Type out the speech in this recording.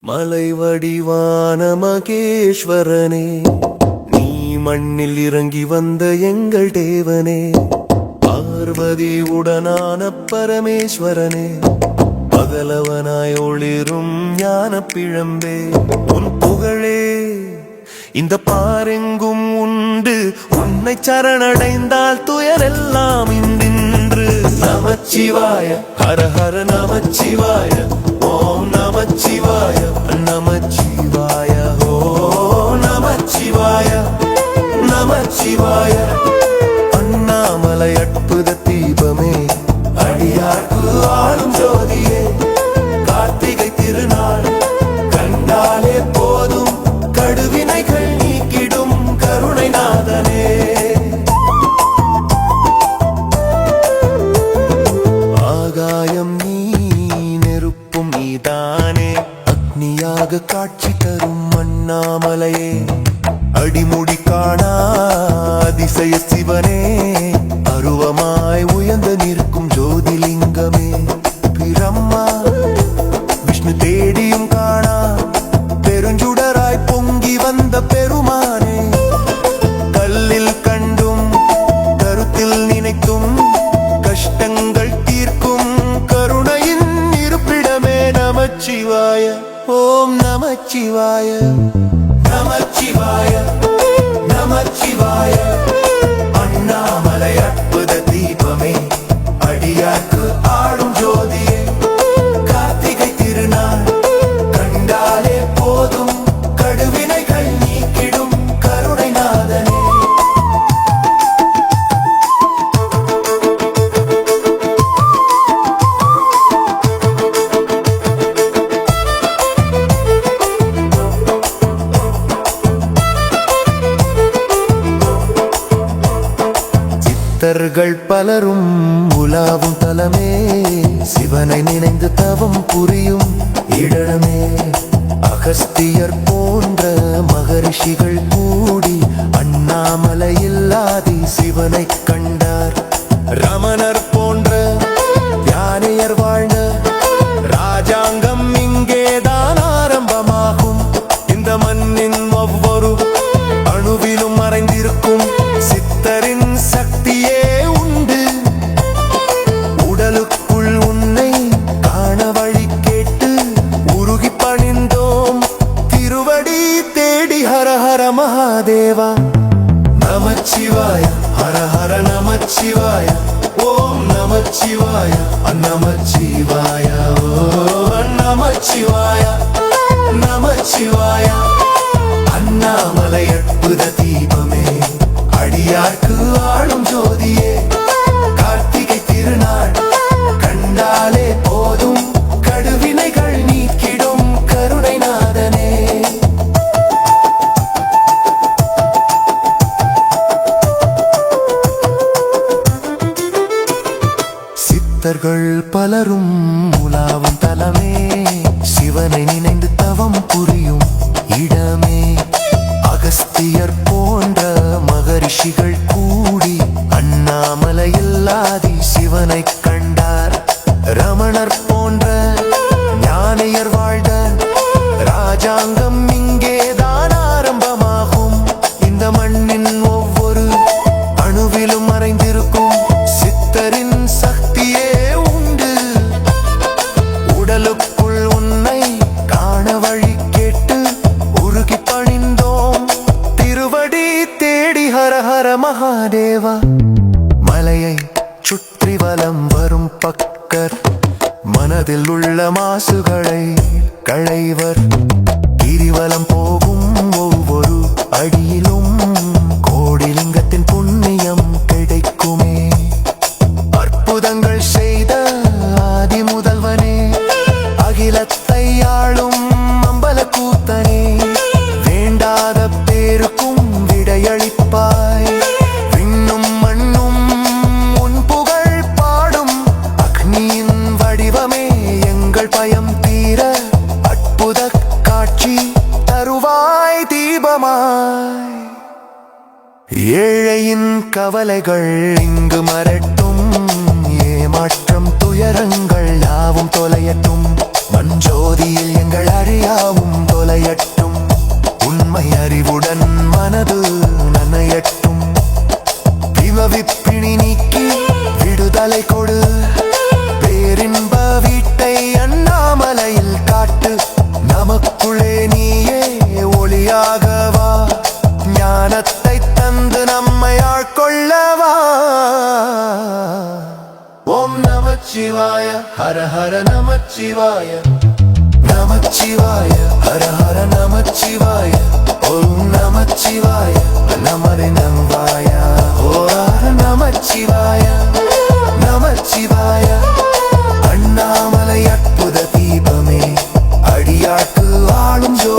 மலை வடிவான மகேஸ்வரனே, நீ மண்ணில் இறங்கி வந்த எங்கள் தேவனே. பார்வதி உடனான பரமேஸ்வரனே, பகலவனாய் ஒளிரும் ஞான பிழம்பே. உன் புகழே இந்த பாரெங்கும் உண்டு, உன்னை சரணடைந்தால் துயரெல்லாம் இன்றின்று. நமச்சிவாய ஹர ஹர நமச்சிவாய, ஓம் நமச்சிவாய நமச்சிவாய, ஓம் நமச்சிவாய நமச்சிவாய. அண்ணாமலை அற்புத தீபமே, அடியார்க்கு ஆளும் ஜோதியே. கார்த்திகை திருநாள் கண்டாலே போதும், கடுவினைகள் நீக்கிடும் கருணை நாதனே. ஆகாயம் நீ, நெருப்பும் நீதானே, அக்னியாக காட்சி தரும் அண்ணாமலையே. அடிமுடி காணா அதிசய சிவனே, அருவமாய் உயர்ந்து நிற்கும் ஜோதிலிங்கமே. பிரம்மா விஷ்ணு தேடியும் காணா பெருஞ்சுடராய் பொங்கி வந்த பெருமானே. கல்லில் கண்டும் கருத்தில் நினைத்தும் கஷ்டங்கள் தீர்க்கும் கருணையின் இருப்பிடமே. நமச்சிவாய ஓம் நமச்சிவாய நமச்சிவாய நமச்சிவாய. அண்ணாமலை அற்புத தீபமே, அடியார்க்கு ஆளும் ஜோதியே. கார்த்திகை திருநாள் கண்டாலே போதும், கடுவினைகள் நீக்கிடும் கருணை நாதனே. சித்தர்கள் பலரும் உலாவும் தலமே, சிவனை நினைந்து தவம் புரியும் இடமே. அகஸ்தியர் போன்ற மகரிஷிகள் கூடி அண்ணாமலையில்லாதி சிவனை கண்டார். ரமணர் போன்ற ஞானியர் வாழ்ந்த ராஜாங்கம் இங்கேதான் ஆரம்பமாகும். இந்த மண்ணின் ஒவ்வொரு அணுவிலும் மறைந்திருக்கும் சித்தரின் சக்தியே உண்டு. உடலுக்குள் உன்னை காண வழி கேட்டு உருகி பணிந்தோம், திருவடி தேடி ஹர ஹர மகாதேவா. நமச்சிவாய ஹர ஹர நமச்சிவாய, ஓம் நமச்சிவாய நமச்சிவாய, ஓம் நமச்சிவாய நமச்சிவாய. அண்ணாமலை அற்புத தீபமே, அடியார்க்கு ஆளும் ஜோதியே. கார்த்திகை திருநாள் கண்டாலே போதும், கடுவினைகள் நீக்கிடும் கருணை நாதனே. சித்தர்கள் பலரும் உலாவும் தலமே, சிவனை நினைந்து தவம் புரியும் இடமே. அகஸ்தியர் போன்ற மகரிஷிகள் கூடி அண்ணாமலையில்லாதி சிவனை கண்டார். ரமணர் போன்ற ஞானியர் வாழ்ந்த ராஜாங்கம் இங்கேதான் ஆரம்பமாகும். இந்த மண்ணின் ஒவ்வொரு அணுவிலும் மறைந்திருக்கும் சித்தரின் சக்தியே உண்டு. உடலுக்குள் உன்னை காண வழி கேட்டு உருகி பணிந்தோம், திருவடி தேடி ஹர ஹர மகாதேவா. மலையை சுற்றி வலம் வரும் பக்கர், மனதில் உள்ள மாசுகளை களைவர். கிரிவலம் போகும் ஒவ்வொரு அடியிலும் கோடிலிங்கத்தின் புண்ணியம் கிடைக்குமே. அற்புதங்கள் செய்த ஆதி முதல்வனே, அகிலத்தை ஆளும் அம்பல கூத்தனே. வேண்டாத பேருக்கும் விடையளிப்பாய், விண்ணும் மண்ணும் உன் புகழ் பாடும். அக்னியின் வடிவமே எங்கள் பயம் தீர, அற்புத காட்சி தருவாய் தீபமாய். ஏழையின் கவலைகள் இங்கு மறட்டும், ஏமாற்றம் துயரங்கள் யாவும் தொலையட்டும். மஞ்சோதியில் எங்கள் அறியாவும் தொலையட்டும், உண்மை அறிவுடன் மனது நனையட்டும். விமவிப்பிணி நீக்கி விடுதலை கொடு, பேரின்ப வீட்டை அண்ணாமலையில் காட்டு. நமக்குள்ளே நீயே ஒளியாகவா, ஞானத்தை தந்து நம்மை ஆட்கொள்ளவா. ஓம் நமச்சிவாய ஹர ஹர நமச்சிவாய, நமச்சிவாய ஹர ஹர நமச்சிவாய. ஓம் நமச்சிவாய நமரி நம்பாய. ஓ நமச்சிவாய நமச்சிவாய. அண்ணாமலை அற்புத தீபமே, அடியாக்கு ஆளும் ஜோ